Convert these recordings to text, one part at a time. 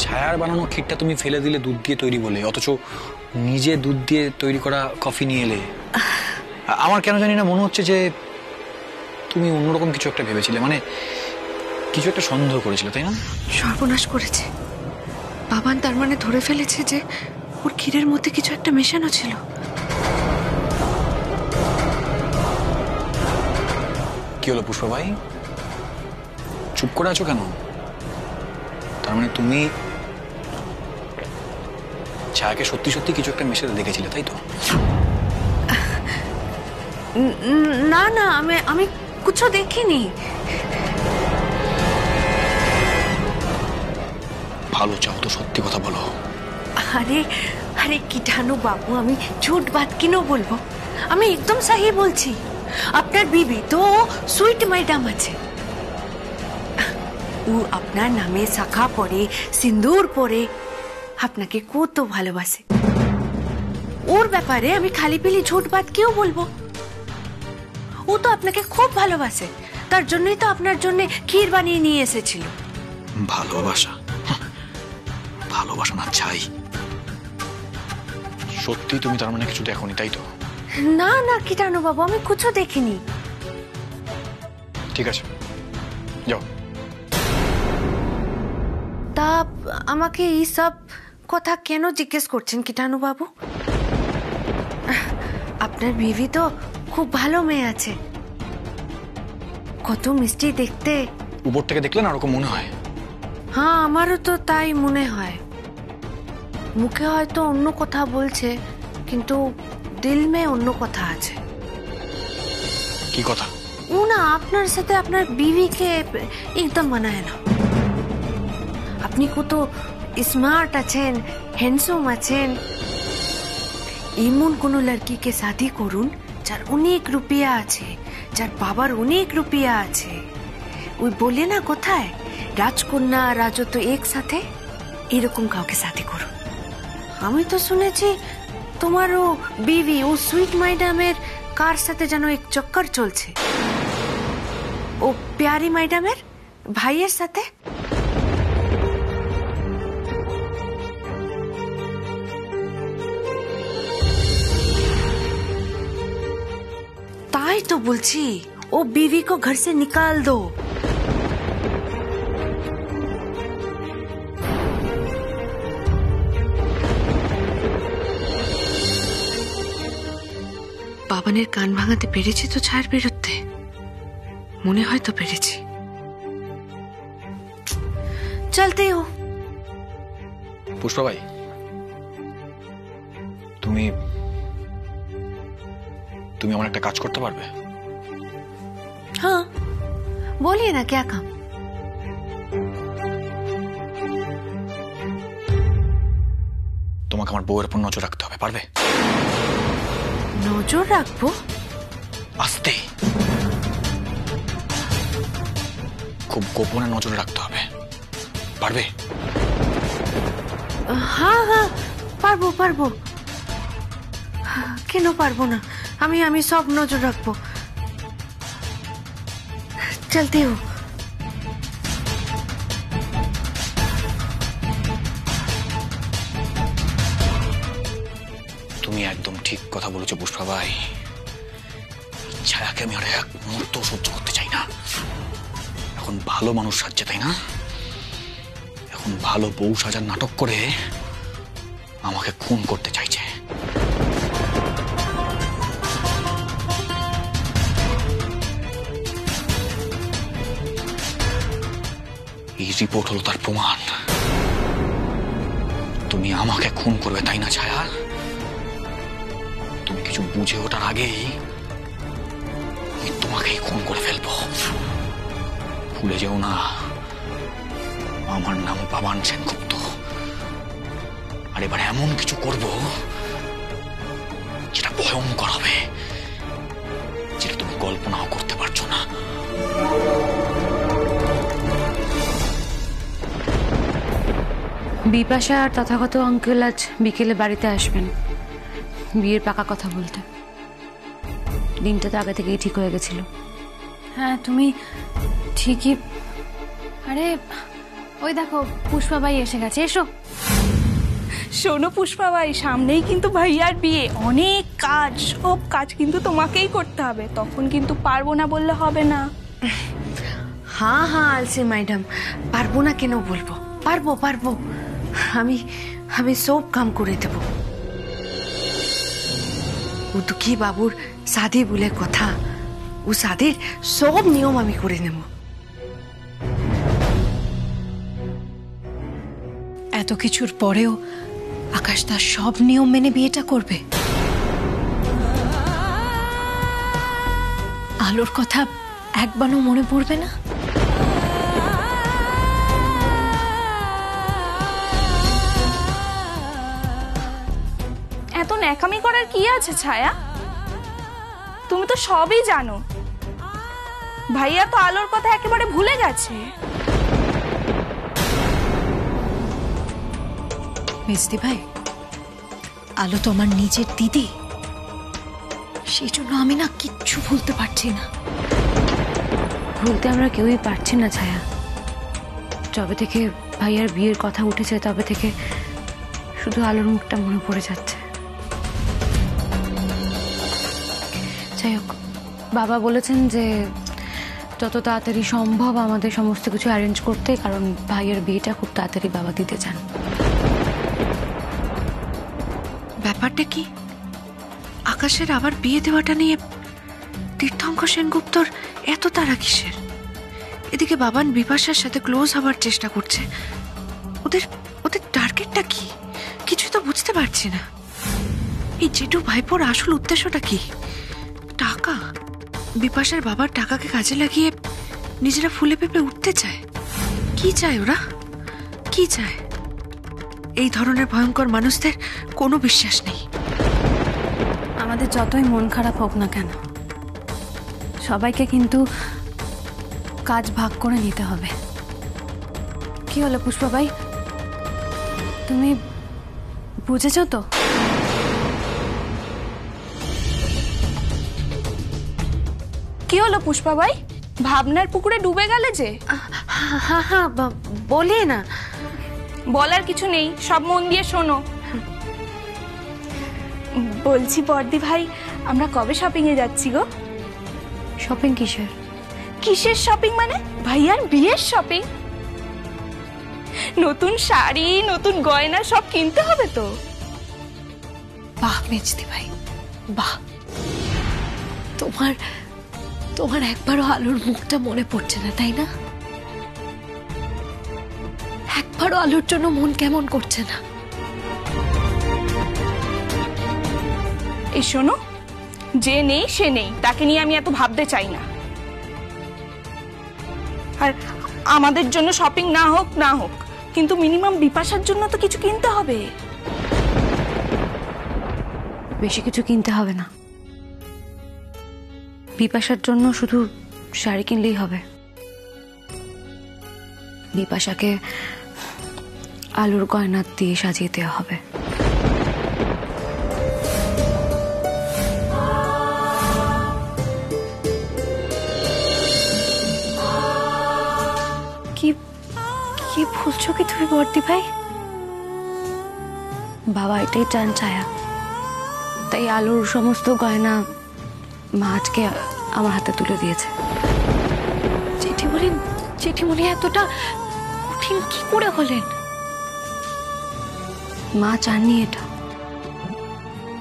ছায়ার বানানো ক্ষীরটা তুমি ফেলে দিলে দুধ দিয়ে তৈরি বলে, অথচ নিজে দুধ দিয়ে তৈরি করা কফি নিয়ে এলে। আমার কেন জানি না মনে হচ্ছে যে তুমি অন্যরকম কিছু একটা ভেবেছিলে, মানে কিছু একটা সন্দেহ করেছিলে, তাই না? সর্বনাশ করেছে বাবান, তার মানে ধরে ফেলেছে যে ওর ক্ষীরের মধ্যে কিছু একটা মেশানো ছিল। কি হলো পুষ্পা ভাই, চুপ করে আছো কেন? তার মানে তুমি ছায়াকে সত্যি সত্যি কিছু একটা মেশাতে দেখেছিলে, তাই তো? না না, আমি কিছু দেখিনি। ভালো চাও তো সত্যি কথা বলো। আরে আরে কিটানু বাবু, আমি ঝুট বাত কিনো বলবো, আমি একদম সহি বলছি। আপনার বিবি তো সুইট ম্যাডাম আছে, ও আপনার নামে শাখা পরে সিন্দুর পরে আপনাকে কত ভালোবাসে। ওর ব্যাপারে আমি খালি পিলি ঝুট বাত কেউ বলবো? ও তো আপনাকে খুব ভালোবাসে, তার জন্যই তো আপনার জন্য ক্ষীর বানিয়ে নিয়ে এসেছিল। ভালোবাসা? ভালোবাসা না চাই। সত্যি তুমি তার মানে কিছু দেখোনি, তাই তো? না না কিটানু বাবু, আমি কিছু দেখিনি। ঠিক আছে, যাও। তা আমাকে এই সব কথা কেন জিজ্ঞেস করছেন কিটানু বাবু? আপনার বিবি তো খুব ভালো মেয়ে আছে, কত মিষ্টি দেখতে। উপর থেকে দেখলে না ওরকম মনে হয়। হ্যাঁ, আমারও তো তাই মনে হয়। মুখে হয়তো অন্য কথা বলছে, কিন্তু দিল মে অন্য কথা আছে। কি কথা? ও না আপনার সাথে আপনার বিবিকে একদম মানায় না। আপনি কত স্মার্ট আছেন, হ্যান্ডসাম আছেন, এমন কোন লড়কিকে শাদি করুন যার অনেক রুপিয়া আছে, যার বাবার অনেক রুপিয়া আছে। ওই বলে না কোথায়, রাজকন্যা রাজত্ব একসাথে, এরকম কাউকে শাদি করুন। আমি তো শুনেছি তোমার ও বিবি ও সুইট ম্যাডামের কার সাথে যেন এক চক্কর চলছে, ও প্যারি ম্যাডামের ভাইয়ের সাথে। ताई तो बोलছি ओ बीवी को घर से निकाल दो। বাবানের কান ভাঙাতে পেরেছি তো ছায়ার বিরুদ্ধে, মনে হয় তো পেরেছি। চলতে হো। পুষ্পা ভাই, তুমি তুমি আমার একটা কাজ করতে পারবে? हाँ बोलिए ना, क्या काम? তোমাকে আমার বউয়ের উপর নজর রাখতে হবে, পারবে? নজর রাখবো? আস্তে, খুব গোপনে নজর রাখতে হবে, পারবে? हाँ हाँ পারবো পারবো, কেন পারবো না? আমি সব নজর রাখবো। চলতে হো। তুমি একদম ঠিক কথা বলেছো পুষ্পা ভাই। ছায়াকে আমি আর এক মুহূর্ত সহ্য করতে চাই না। এখন ভালো মানুষ সাজছে, তাই না? এখন ভালো বউ সাজার নাটক করে আমাকে খুন করতে চাইছে। এই রিপোর্ট হলো তার প্রমাণ। তুমি আমাকে খুন করবে, তাই না ছায়া? তুমি কিছু বুঝে ওঠার আগেই আমি তোমাকেই খুন করে ফেলবো। ভুলে যেও না, আমার নাম বাবান সেনগুপ্ত। আর এবার এমন কিছু করব যেটা ভয়ঙ্কর হবে, যেটা তুমি কল্পনাও করতে পারছো না। বিপাশা আর তথাগত আঙ্কেল আজ বিকেলে বাড়িতে আসবেন বিয়ের পাকা কথা বলতে। দিনটা তো আগে থেকেই ঠিক হয়ে গেছিল। হ্যাঁ তুমি ঠিকই। আরে ওই দেখো পুষ্পাবাই এসে গেছে, এসো। শোনো পুষ্পাবাই, সামনেই কিন্তু ভাইয়ার বিয়ে, অনেক কাজ, সব কাজ কিন্তু তোমাকেই করতে হবে, তখন কিন্তু পারবো না বললে হবে না। হ্যাঁ হ্যাঁ আলসি ম্যাডাম, পারবো না কেন বলবো, পারবো পারবো, আমি আমি সব কাম করে দেব। ও দুঃখী বাবুর শাদি বলে কথা, ও শাদির সব নিয়ম আমি করে নেব। এত কিছুর পরেও আকাশ তার সব নিয়ম মেনে বিয়েটা করবে? আলোর কথা একবারও মনে পড়বে না? এত ন্যাকামি করার কি আছে ছায়া? তুমি তো সবই জানো, ভাইয়া তো আলোর কথা একেবারে ভুলে গেছে। মেজদি ভাই, আলো তো আমার নিজের দিদি, সেই জন্য আমি না কিচ্ছু ভুলতে পারছি না। ভুলতে আমরা কেউই পারছি না ছায়া। যবে থেকে ভাইয়ার বিয়ের কথা উঠেছে তবে থেকে শুধু আলোর মুখটা মনে পড়ে যাচ্ছে। যাই হোক, বাবা বলেছেন যে যত তাড়াতাড়ি সম্ভব আমাদের সমস্ত কিছু অ্যারেঞ্জ করতে, কারণ ভাইয়ের বিয়েটা খুব তাড়াতাড়ি বাবা দিতে চান। ব্যাপারটা কি? আকাশের আবার বিয়ে দেওয়াটা নিয়ে তীর্থঙ্কর সেনগুপ্তর এত তাড়া কিসের? এদিকে বাবান বিপাশার সাথে ক্লোজ হবার চেষ্টা করছে, ওদের ওদের টার্গেটটা কি? কিছু তো বুঝতে পারছি না। এই জেঠু ভাইপোর আসল উদ্দেশ্যটা কি? টাকা? বিপাশার বাবার টাকাকে কাজে লাগিয়ে নিজেরা ফুলে পেঁপে উঠতে চায়? কি চায় ওরা? কি চায়? এই ধরনের ভয়ঙ্কর মানুষদের কোনো বিশ্বাস নেই। আমাদের যতই মন খারাপ হোক না কেন, সবাইকে কিন্তু কাজ ভাগ করে নিতে হবে। কি হলো পুষ্পাবাই, তুমি বুঝেছো তো? কি হলো পুষ্পাবাই, ভাবনার পুকুরে ডুবে গেলে যে? হ্যাঁ হ্যাঁ বলে না। বলার কিছু নেই, সব মন দিয়ে শোনো। বলছি বর্দি ভাই, আমরা কবে শপিং এ যাচ্ছি গো? শপিং কিসের? কিসের শপিং মানে? ভাইয়ার বিয়ের শপিং। নতুন শাড়ি, নতুন গয়না সব কিনতে হবে তো। বাহ মেজদি ভাই, বাহ। তোমার তোমার একবারও আলোর মুখটা মনে পড়ছে না, তাই না? একবারও আলোর জন্য মন কেমন করছে না? এই শোনো, যে নেই সে নেই, তাকে নিয়ে আমি এত ভাবতে চাই না। আর আমাদের জন্য শপিং না হোক না হোক, কিন্তু মিনিমাম বিপাশার জন্য তো কিছু কিনতে হবে। বেশি কিছু কিনতে হবে না, বিপাশার জন্য শুধু শাড়ি কিনলেই হবে। বিপাশাকে আলুর গয়না দিয়ে সাজিয়ে দেওয়া হবে। কি কি বলছো কি তুমি বর্দি ভাই? বাবা এটাই চান ছায়া, তাই আলুর সমস্ত গয়না মা আজকে আমার হাতে তুলে দিয়েছে। জেঠিমণি এতটা কঠিন কি করে হলেন? মা চাননি এটা,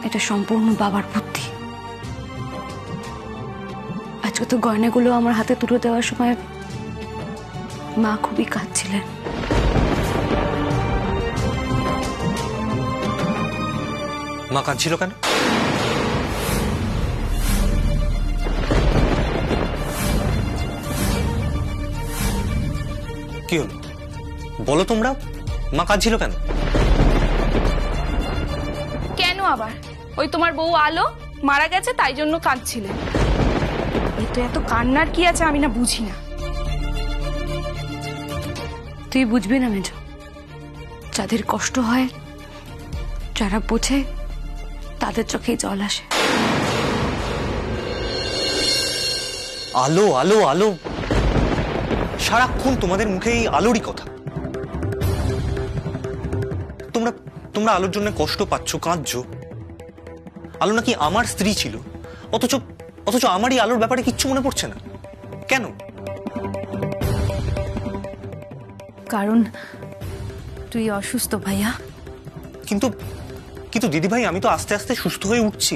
এটা সম্পূর্ণ বাবার বুদ্ধি। আজকে তো গয়নাগুলো আমার হাতে তুলে দেওয়ার সময় মা খুবই কাঁদছিলেন। মা কাঁদছিল কেন? কি হলো বলো তোমরা, মা কাঁদছিল কেন? কেন আবার? ওই তোমার বউ আলো মারা গেছে তাই জন্য কাঁদছিলেন। এতো এত কান্নার কি আছে আমি না বুঝি না। তুই বুঝবি না মেজো, যাদের কষ্ট হয়, যারা বোঝে, তাদের চোখেই জল আসে। আলো আলো আলো, সারাক্ষণ তোমাদের মুখে এই আলোরই কথা। তোমরা আলোর জন্য কষ্ট পাচ্ছ, কাঁদছো। আলো নাকি আমার স্ত্রী ছিল, অথচ অথচ আমারই আলোর ব্যাপারে কিচ্ছু মনে পড়ছে না কেন? কারণ তুই অসুস্থ ভাইয়া। কিন্তু কিন্তু দিদিভাই, আমি তো আস্তে আস্তে সুস্থ হয়ে উঠছি।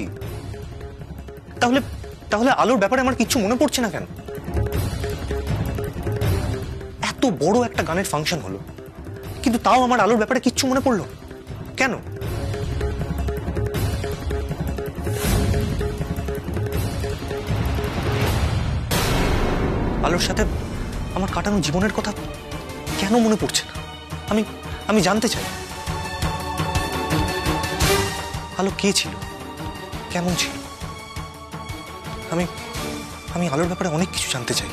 তাহলে তাহলে আলোর ব্যাপারে আমার কিচ্ছু মনে পড়ছে না কেন? এত বড় একটা গানের ফাংশন হলো, কিন্তু তাও আমার আলোর ব্যাপারে কিচ্ছু মনে পড়লো না। কেন? আলোর সাথে আমার কাটানো জীবনের কথা কেন মনে পড়ছে না? আমি আমি জানতে চাই, আলো কে ছিল, কেমন ছিল? আমি আমি আলোর ব্যাপারে অনেক কিছু জানতে চাই।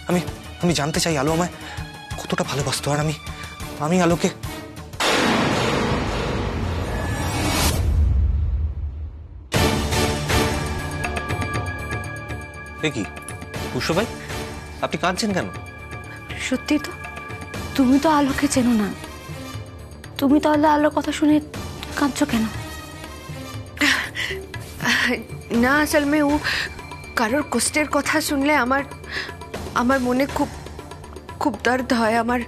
আমি আমি জানতে চাই আলো আমায় কতটা ভালোবাসতো, আর আমি আলোকে কি পুষ্প ভাই, আপনি কাঁদছেন কেন? সত্যি তো, তুমি তো আলোকে চেনো না, তুমি তাহলে আলোর কথা শুনে কাঁদছো কেন? না, আসল में वो কারোর কষ্টের কথা শুনলে আমার আমার মনে খুব খুব দর্দ হয়, আমার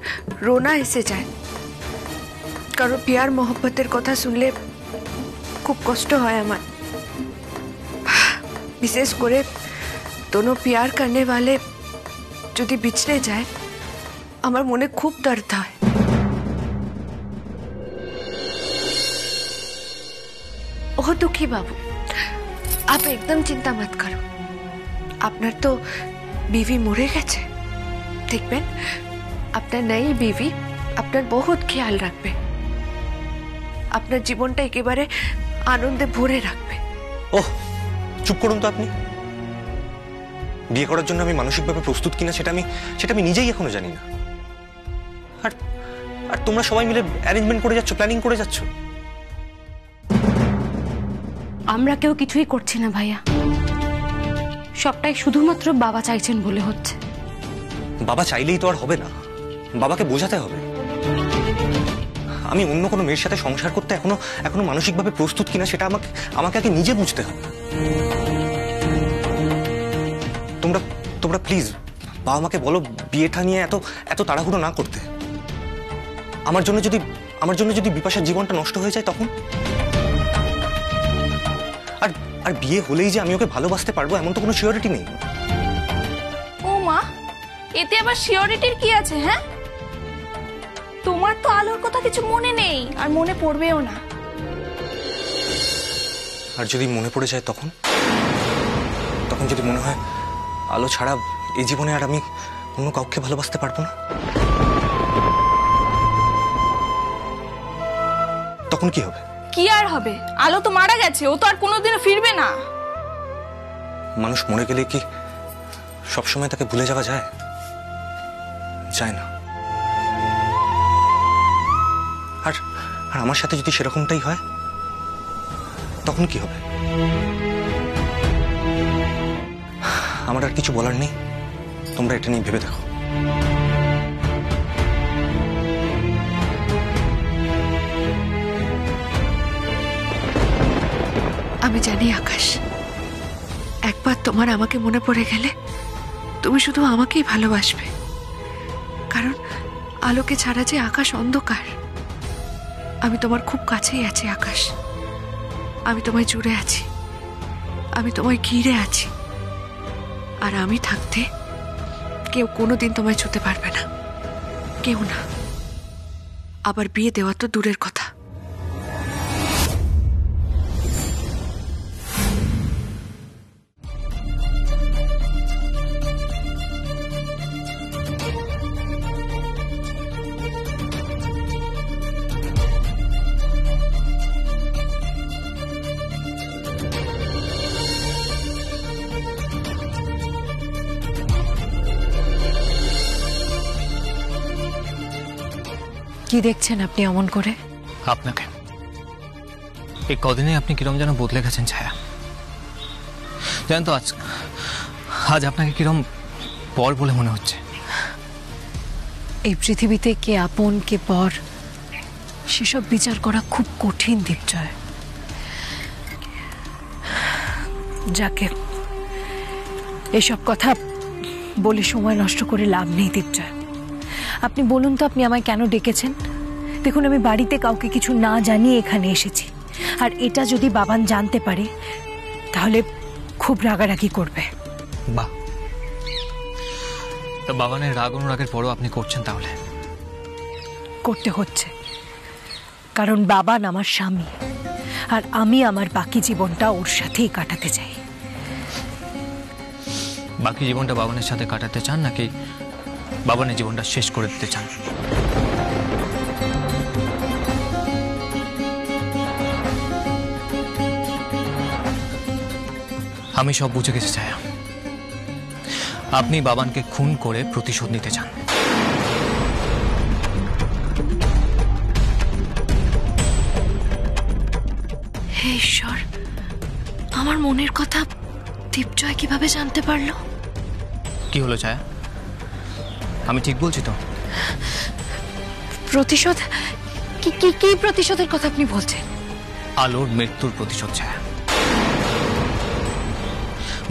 রোনা এসে যায়। কারো প্যার মোহব্বতের কথা শুনলে খুব কষ্ট হয় আমার, বিশেষ করে दोनों प्यार करने वाले যদি বিছড়ে যায় আমার মনে খুব দর্দ হয়। ओह दुखी बाबू, आप एकदम चिंता मत करो। আপনার তো বিবি মরে গেছে, দেখবেন আপনার নई বিবি আপনার বহুত খেয়াল রাখবে, আপনার জীবনটা একেবারে আনন্দে ভরে রাখবে। ওহ, চুপ করুন তো আপনি। বিয়ে করার জন্য আমি মানসিকভাবে প্রস্তুত কিনা সেটা আমি নিজেই এখনো জানি না। আর আর তোমরা সবাই মিলে অ্যারেঞ্জমেন্ট করে যাচ্ছ, প্ল্যানিং করে যাচ্ছ। আমরা কেউ কিছুই করছি না ভাইয়া, সবটাই শুধুমাত্র বাবা চাইছেন বলে হচ্ছে। বাবা চাইলেই তো আর হবে না, বাবাকে বোঝাতে হবে। আমি অন্য কোনো মেয়ের সাথে সংসার করতে এখনো মানসিকভাবে প্রস্তুত কিনা সেটা আমাকে আগে নিজে বুঝতে হবে। তোমরা প্লিজ বাবা মাকে বলো বিয়েটা নিয়ে এত তাড়াহুড়ো না করতে। আমার জন্য যদি বিপাশার জীবনটা নষ্ট হয়ে যায় তখন? আর বিয়ে হলেই যে আমি ওকে ভালোবাসতে পারবো এমন তো কোনো সিওরিটি নেই। ও মা, এতে আবার সিওরিটির কি আছে? হ্যাঁ, তোমার তো আলোর কথা কিছু মনে নেই, আর মনে পড়বেও না। আর যদি মনে পড়ে যায় তখন যদি মনে হয় আলো ছাড়া এই জীবনে আর আমি অন্য কাউকে ভালোবাসতে পারবো না, তখন কি হবে? কি আর হবে? আলো তো মারা গেছে, ও তো আর কোনোদিনও ফিরবে না। মানুষ মরে গেলে কি সবসময় তাকে ভুলে যাওয়া যায়? যায় না। আর আমার সাথে যদি সেরকমটাই হয় তখন কি হবে? আমার আর কিছু বলার নেই, তোমরা এটা নিয়ে ভেবে দেখো। আমি জানি আকাশ, একবার তোমার আমাকে মনে পড়ে গেলে তুমি শুধু আমাকেই ভালোবাসবে, কারণ আলোকে ছাড়া যে আকাশ অন্ধকার। আমি তোমার খুব কাছেই আছি আকাশ, আমি তোমায় জুড়ে আছি, আমি তোমায় ঘিরে আছি, আর আমি থাকতে কেউ কোনোদিন তোমায় ছুতে পারবে না, কেউ না। আবার বিয়ে দেওয়া তো দূরের কথা। কি দেখছেন আপনি অমন করে? আপনাকে এই কদিনে আপনি কিরম যেন বদলে গেছেন ছায়া। জানেন তো আজ আপনাকে কিরম পর বলে মনে হচ্ছে। এই পৃথিবীতে কে আপন কে পর সেসব বিচার করা খুব কঠিন দীপজয়। যাকে এসব কথা বলে সময় নষ্ট করে লাভ নেই দীপজয়। আপনি বলুন তো আপনি আমায় কেন ডেকেছেন? দেখুন, আমি বাড়িতে কাউকে কিছু না জানিয়ে এখানে এসেছি, আর এটা যদি বাবান জানতে পারে তাহলে খুব রাগারাগি করবে। বাহ, তা বাবানের রাগ অনুরাগের পরও আপনি করছেন তাহলে? করতে হচ্ছে, কারণ বাবান আমার স্বামী, আর আমি আমার বাকি জীবনটা ওর সাথেই কাটাতে চাই। বাকি জীবনটা বাবানের সাথে কাটাতে চান নাকি বাবানের জীবনটা শেষ করে দিতে চান? আমি সব বুঝে গেছি ছায়া, আপনি বাবানকে খুন করে প্রতিশোধ নিতে চান। হে ঈশ্বর, আমার মনের কথা দীপজয় কিভাবে জানতে পারলো? কি হলো ছায়া, আমি ঠিক বলছি তো? প্রতিশোধ? কি কি কি প্রতিশোধের কথা আপনি বলছেন? আলোর মৃত্যুর প্রতিশোধ ছায়া।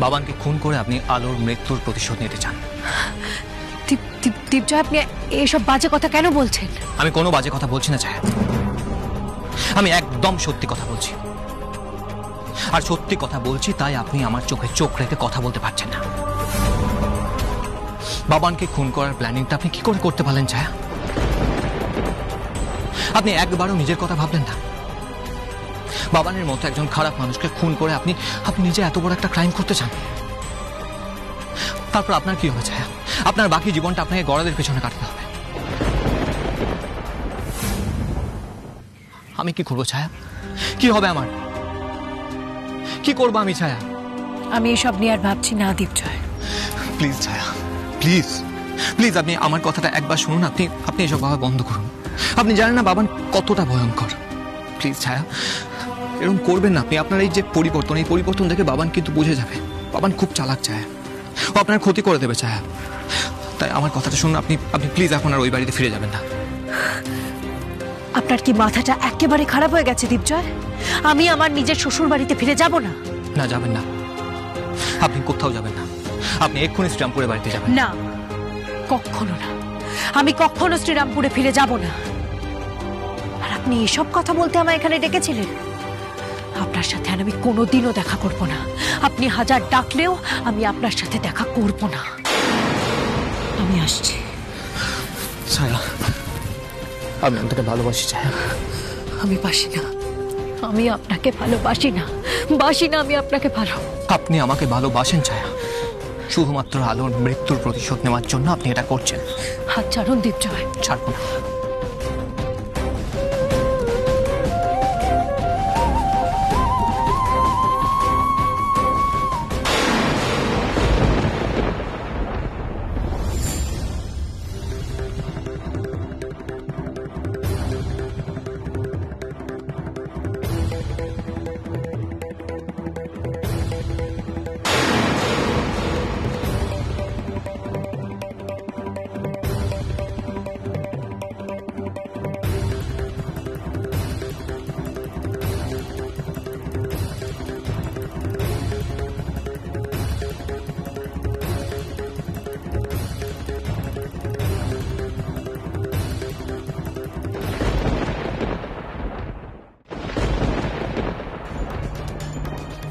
বাবানকে খুন করে আপনি আলোর মৃত্যুর প্রতিশোধ নিতে চান। দীপজয়, আপনি এসব বাজে কথা কেন বলছেন? আমি কোনো বাজে কথা বলছি না ছায়া, আমি একদম সত্যি কথা বলছি। আর সত্যি কথা বলছি তাই আপনি আমার চোখে চোখ রেখে কথা বলতে পারছেন না। বাবানকে খুন করার প্ল্যানিংটা আপনি কি করে করতে পারলেন ছায়া? আপনি একবারও নিজের কথা ভাবলেন না? বাবানের মতো একজন খারাপ মানুষকে খুন করে আপনি নিজে এত বড় একটা ক্রাইম করতে চান? তারপর আপনার কি হবে ছায়া? আপনার বাকি জীবনটা আপনাকে গড়াদের পেছনে কাটতে হবে। আমি কি করবো ছায়া? কি হবে আমার? কি করবো আমি ছায়া? আমি এসব নিয়ে আর ভাবছি না দীপজয়। প্লিজ ছায়া, প্লিজ প্লিজ, আপনি আমার কথাটা একবার শুনুন। আপনি এসব ভাবা বন্ধ করুন। আপনি জানেন না বাবান কতটা ভয়ঙ্কর। প্লিজ ছায়া, এরকম করবেন না আপনি। আপনার এই যে পরিবর্তন, এই পরিবর্তন দেখে বাবান কিন্তু বুঝে যাবে বাবান খুব চালাক ছায়া, ও আপনার ক্ষতি করে দেবে ছায়া। তাই আমার কথাটা শুনুন, আপনি প্লিজ এখন আর ওই বাড়িতে ফিরে যাবেন না। আপনার কি মাথাটা একেবারে খারাপ হয়ে গেছে দীপজয়? আমি আমার নিজের শ্বশুর বাড়িতে ফিরে যাব না? না, যাবেন না, আপনি কোথাও যাবেন না। আপনি এক্ষুনি শ্রীরামপুরে বাড়িতে যাবেন। না, কখনো না, আমি কখনো শ্রীরামপুরে ফিরে যাব না। আর আপনি এসব কথা বলতে আমায় এখানে ডেকেছিলেন? আপনার সাথে আর আমি কোনোদিনও দেখা করব না। আপনি হাজার ডাকলেও আমি আপনার সাথে দেখা করব না। আমি আসছি। ছায়া, আমি আপনাকে ভালোবাসি ছায়া। আমি বাসি না, আমি আপনাকে ভালোবাসি না, আমি আপনাকে ভালো। আপনি আমাকে ভালোবাসেন ছায়া, শুধুমাত্র আলোর মৃত্যুর প্রতিশোধ নেওয়ার জন্য আপনি এটা করছেন। হাত ছাড়ুন দীপজয়। ছাড়বো না।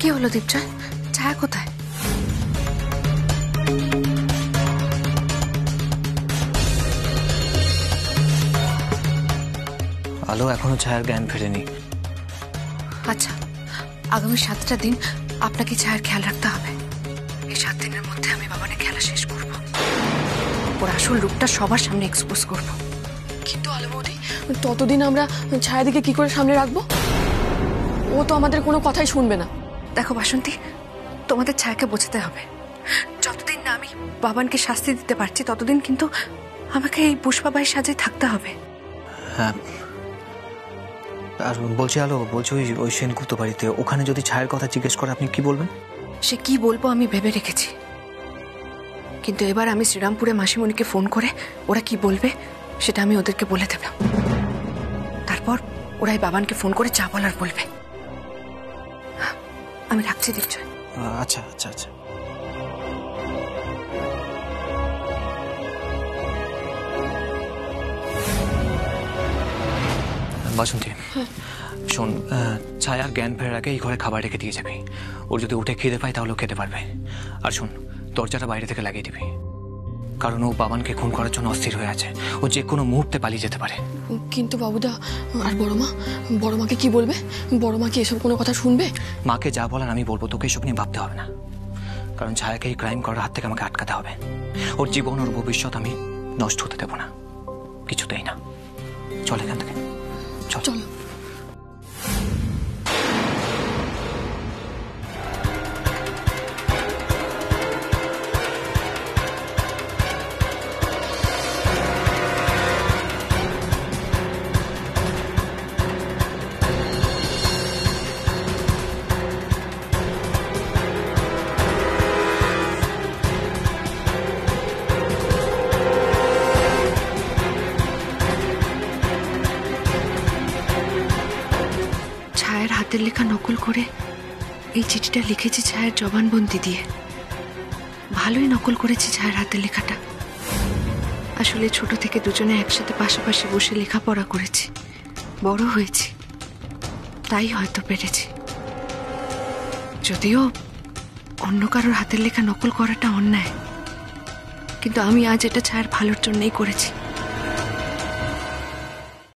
কি হলো দীপজয়? ছায়া কোথায়? আলো এখনো ছায়ার জ্ঞান ফেরেনি। আচ্ছা, আগামী 7টা দিন আপনাকে ছায়ার খেয়াল রাখতে হবে। এই 7 দিনের মধ্যে আমি বাবানের খেলা শেষ করব, ওর আসল রূপটা সবার সামনে এক্সপোজ করব। কিন্তু আলমদি, ততদিন আমরা ছায়াদিকে কি করে সামনে রাখবো? ও তো আমাদের কোনো কথাই শুনবে না। দেখো বাসন্তী, তোমাদের ছায়াকে বোঝাতে হবে, যতদিন না আমি বাবানকে শাস্তি দিতে পারছি ততদিন কিন্তু আমাকে এই পুষ্পাবাইয়ের সাজে থাকতে হবে। হ্যাঁ, আর বলছি আলো, বলছি ওই সেনগুপ্ত বাড়িতে ওখানে যদি ছায়ের কথা জিজ্ঞেস করে আপনি কি বলবেন? সে কি বলবো আমি ভেবে রেখেছি, কিন্তু এবার আমি শ্রীরামপুরে মাসিমণিকে ফোন করে ওরা কি বলবে সেটা আমি ওদেরকে বলে দেব। তারপর তারপর ওরাই বাবানকে ফোন করে যা বলার বলবে। আমি রাখছি দিচ্ছি। আচ্ছা আচ্ছা আচ্ছা। বাসন্তী, শোন, ছায়ার জ্ঞান ফেরার আগে এই ঘরে খাবার রেখে দিয়ে যাবি। ওর যদি উঠে খিদে পায় তাহলে খেতে পারবে। আর শোন, দরজাটা বাইরে থেকে লাগিয়ে দিবি, কারণ ও বাবানকে খুন করার জন্য অস্থির হয়ে আছে। ও যে কোনো মুহূর্তে পালিয়ে যেতে পারে। কিন্তু বাবুদা, আর বড় মাকে কি বলবে? বড় মা কি এসব কোনো কথা শুনবে? মাকে যা বলার আমি বলবো, তোকে এসব নিয়ে ভাবতে হবে না। কারণ ছায়াকে এই ক্রাইম করার হাত থেকে আমাকে আটকাতে হবে। ওর জীবন, ওর ভবিষ্যৎ আমি নষ্ট হতে দেবো না, কিছুতেই না। চল এখান থেকে, চল। চলো। ছায়ার হাতের লেখা নকল করে এই চিঠিটা লিখেছি ছায়ার জবানবন্দি দিয়ে। ভালোই নকল করেছি ছায়ার হাতের লেখাটা। আসলে ছোট থেকে দুজনে একসাথে পাশাপাশি বসে লেখাপড়া করেছি, বড় হয়েছি, তাই হয়তো পেরেছি। যদিও অন্য কারোর হাতের লেখা নকল করাটা অন্যায়, কিন্তু আমি আজ এটা ছায়ার ভালোর জন্যই করেছি।